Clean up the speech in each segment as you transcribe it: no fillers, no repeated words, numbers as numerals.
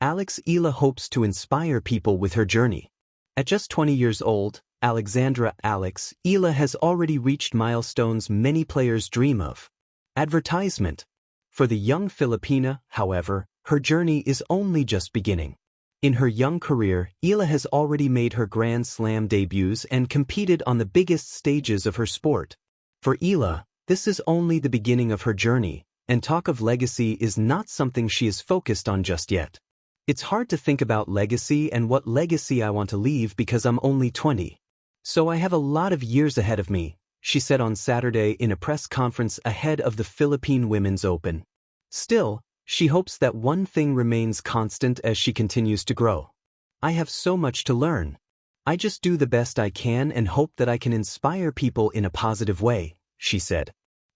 Alex Eala hopes to inspire people with her journey. At just 20 years old, Alex Eala has already reached milestones many players dream of. Advertisement. For the young Filipina, however, her journey is only just beginning. In her young career, Eala has already made her Grand Slam debuts and competed on the biggest stages of her sport. For Eala, this is only the beginning of her journey, and talk of legacy is not something she is focused on just yet. It's hard to think about legacy and what legacy I want to leave because I'm only 20. So I have a lot of years ahead of me, she said on Saturday in a press conference ahead of the Philippine Women's Open. Still, she hopes that one thing remains constant as she continues to grow. I have so much to learn. I just do the best I can and hope that I can inspire people in a positive way, she said.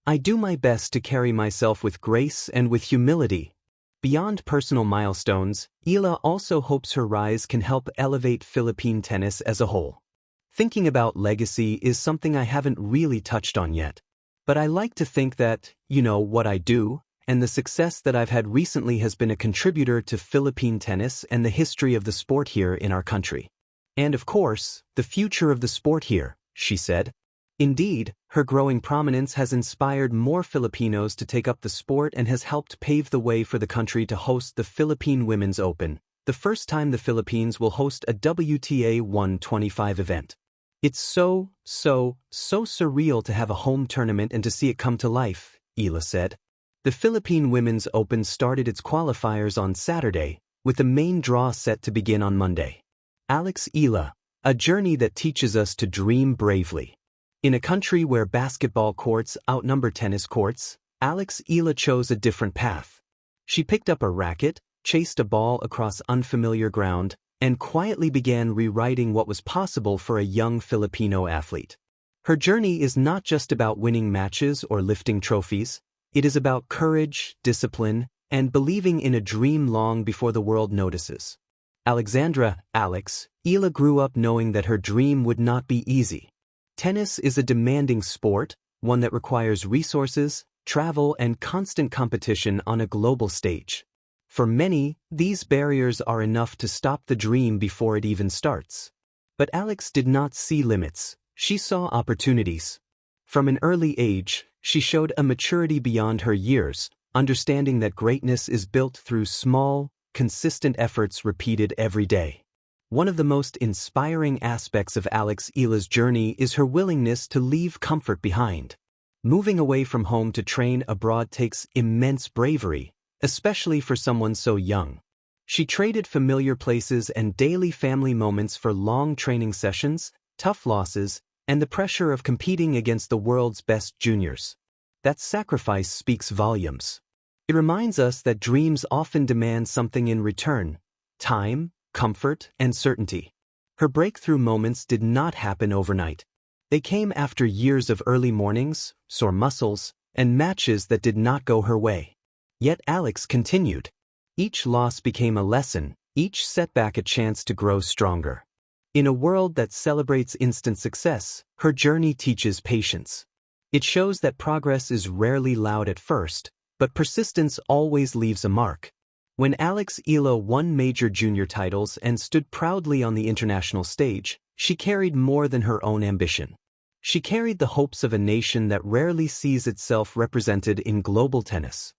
I do my best to carry myself with grace and with humility. Beyond personal milestones, Eala also hopes her rise can help elevate Philippine tennis as a whole. Thinking about legacy is something I haven't really touched on yet. But I like to think that, what I do, and the success that I've had recently has been a contributor to Philippine tennis and the history of the sport here in our country. And of course, the future of the sport here, she said. Indeed, her growing prominence has inspired more Filipinos to take up the sport and has helped pave the way for the country to host the Philippine Women's Open, the first time the Philippines will host a WTA 125 event. It's so surreal to have a home tournament and to see it come to life, Eala said. The Philippine Women's Open started its qualifiers on Saturday, with the main draw set to begin on Monday. Alex Eala, a journey that teaches us to dream bravely. In a country where basketball courts outnumber tennis courts, Alex Eala chose a different path. She picked up a racket, chased a ball across unfamiliar ground, and quietly began rewriting what was possible for a young Filipino athlete. Her journey is not just about winning matches or lifting trophies. It is about courage, discipline, and believing in a dream long before the world notices. Alex Eala grew up knowing that her dream would not be easy. Tennis is a demanding sport, one that requires resources, travel, and constant competition on a global stage. For many, these barriers are enough to stop the dream before it even starts. But Alex did not see limits. She saw opportunities. From an early age, she showed a maturity beyond her years, understanding that greatness is built through small, consistent efforts repeated every day. One of the most inspiring aspects of Alex Eala's journey is her willingness to leave comfort behind. Moving away from home to train abroad takes immense bravery, especially for someone so young. She traded familiar places and daily family moments for long training sessions, tough losses, and the pressure of competing against the world's best juniors. That sacrifice speaks volumes. It reminds us that dreams often demand something in return: time, comfort, and certainty. Her breakthrough moments did not happen overnight. They came after years of early mornings, sore muscles, and matches that did not go her way. Yet Alex continued. Each loss became a lesson, each setback a chance to grow stronger. In a world that celebrates instant success, her journey teaches patience. It shows that progress is rarely loud at first, but persistence always leaves a mark. When Alex Eala won major junior titles and stood proudly on the international stage, she carried more than her own ambition. She carried the hopes of a nation that rarely sees itself represented in global tennis.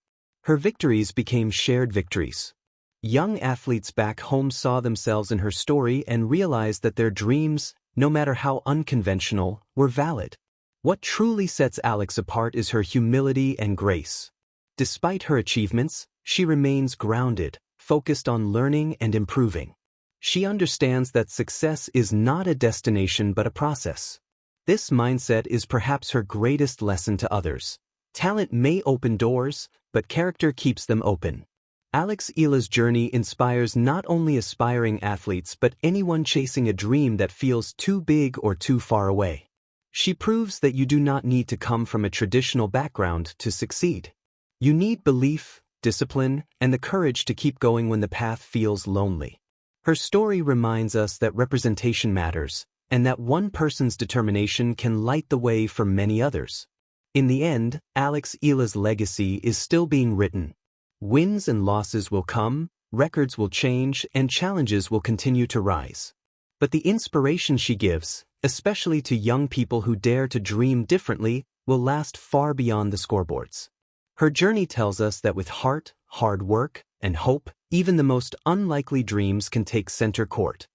Her victories became shared victories. Young athletes back home saw themselves in her story and realized that their dreams, no matter how unconventional, were valid. What truly sets Alex apart is her humility and grace. Despite her achievements, she remains grounded, focused on learning and improving. She understands that success is not a destination but a process. This mindset is perhaps her greatest lesson to others. Talent may open doors, but character keeps them open. Alex Eala's journey inspires not only aspiring athletes but anyone chasing a dream that feels too big or too far away. She proves that you do not need to come from a traditional background to succeed. You need belief, discipline, and the courage to keep going when the path feels lonely. Her story reminds us that representation matters, and that one person's determination can light the way for many others. In the end, Alex Eala's legacy is still being written. Wins and losses will come, records will change, and challenges will continue to rise. But the inspiration she gives, especially to young people who dare to dream differently, will last far beyond the scoreboards. Her journey tells us that with heart, hard work, and hope, even the most unlikely dreams can take center court.